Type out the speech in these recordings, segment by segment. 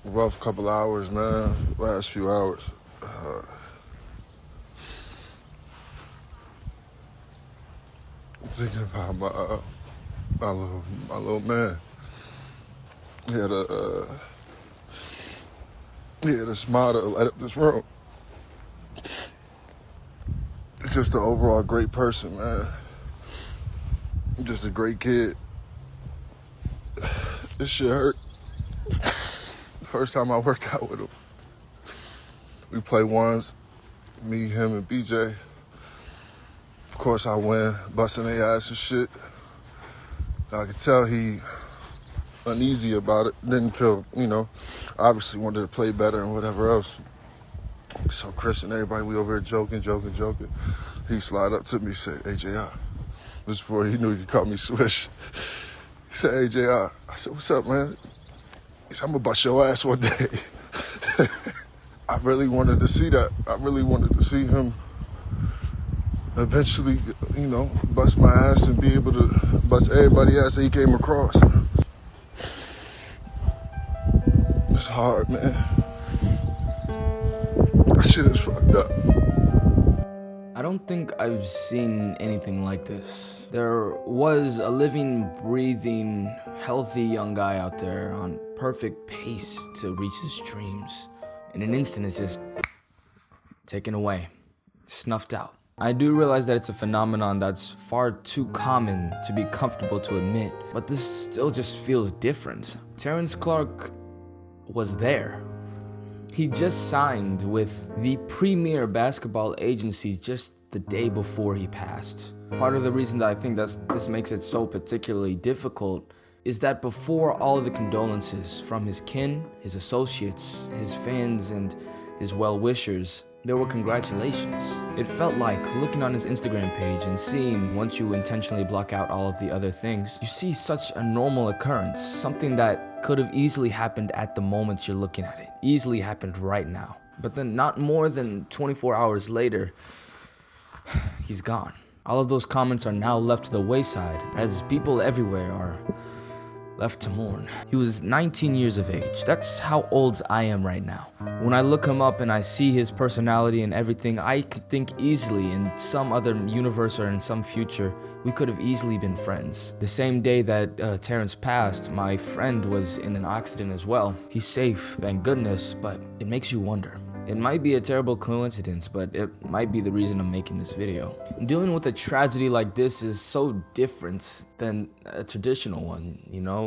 Rough couple hours, man. Last few hours. Thinking about my little man. He had a smile to light up this room. Just an overall great person, man. Just a great kid. This shit hurt. First time I worked out with him. We play ones, me, him, and BJ. Of course I win, busting their ass and shit. I could tell he uneasy about it. Didn't feel, obviously wanted to play better and whatever else. So Chris and everybody, we over here joking. He slide up to me and said, "Hey, JR." This before he knew he could call me Swish. He said, "Hey, JR." I said, "What's up, man?" He said, "I'm gonna bust your ass one day." I really wanted to see that. I really wanted to see him eventually, bust my ass and be able to bust everybody's ass that he came across. It's hard, man. That shit is fucked up. I don't think I've seen anything like this. There was a living, breathing, healthy young guy out there on perfect pace to reach his dreams. In an instant, it's just taken away, snuffed out. I do realize that it's a phenomenon that's far too common to be comfortable to admit, but this still just feels different. Terrence Clarke was there. He just signed with the premier basketball agency just the day before he passed. Part of the reason that I think this makes it so particularly difficult is that before all of the condolences from his kin, his associates, his fans, and his well-wishers, there were congratulations. It felt like looking on his Instagram page and seeing, once you intentionally block out all of the other things, you see such a normal occurrence, something that could have easily happened at the moment you're looking at it, easily happened right now. But then not more than 24 hours later, he's gone. All of those comments are now left to the wayside, as people everywhere are left to mourn. He was 19 years of age. That's how old I am right now. When I look him up and I see his personality and everything, I can think easily in some other universe or in some future, we could have easily been friends. The same day that Terrence passed, my friend was in an accident as well. He's safe, thank goodness, but it makes you wonder. It might be a terrible coincidence, but it might be the reason I'm making this video. Dealing with a tragedy like this is so different than a traditional one,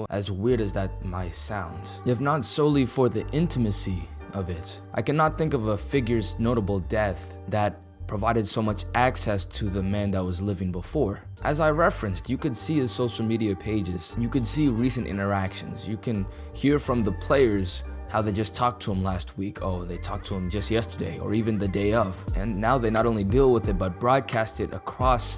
as weird as that might sound. If not solely for the intimacy of it, I cannot think of a figure's notable death that provided so much access to the man that was living before. As I referenced, you could see his social media pages, you could see recent interactions, you can hear from the players how they just talked to him last week, they talked to him just yesterday, or even the day of. And now they not only deal with it, but broadcast it across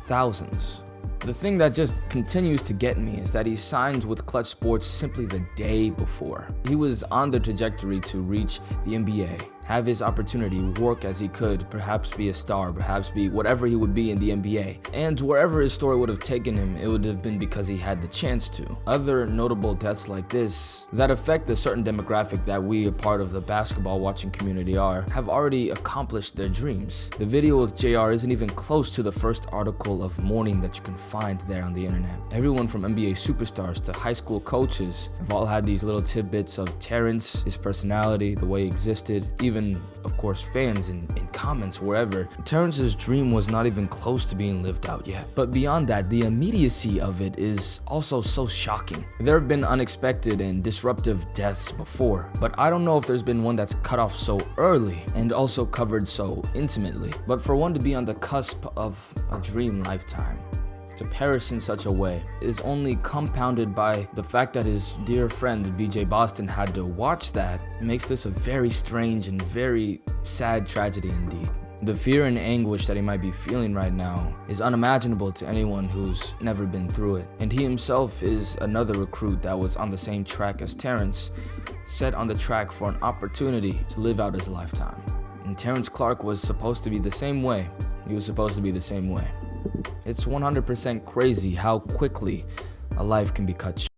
thousands. The thing that just continues to get me is that he signed with Clutch Sports simply the day before. He was on the trajectory to reach the NBA, have his opportunity, work as he could, perhaps be a star, perhaps be whatever he would be in the NBA. And wherever his story would have taken him, it would have been because he had the chance to. Other notable deaths like this, that affect a certain demographic that we, a part of the basketball watching community are, have already accomplished their dreams. The video with JR isn't even close to the first article of mourning that you can find there on the internet. Everyone from NBA superstars to high school coaches have all had these little tidbits of Terrence, his personality, the way he existed, even of course fans in comments wherever. Terrence's dream was not even close to being lived out yet. But beyond that, the immediacy of it is also so shocking. There have been unexpected and disruptive deaths before, but I don't know if there's been one that's cut off so early and also covered so intimately. But for one to be on the cusp of a dream lifetime, to perish in such a way, is only compounded by the fact that his dear friend BJ Boston had to watch that. It makes this a very strange and very sad tragedy indeed. The fear and anguish that he might be feeling right now is unimaginable to anyone who's never been through it. And he himself is another recruit that was on the same track as Terrence, set on the track for an opportunity to live out his lifetime. And Terrence Clarke was supposed to be the same way. He was supposed to be the same way. It's 100% crazy how quickly a life can be cut short.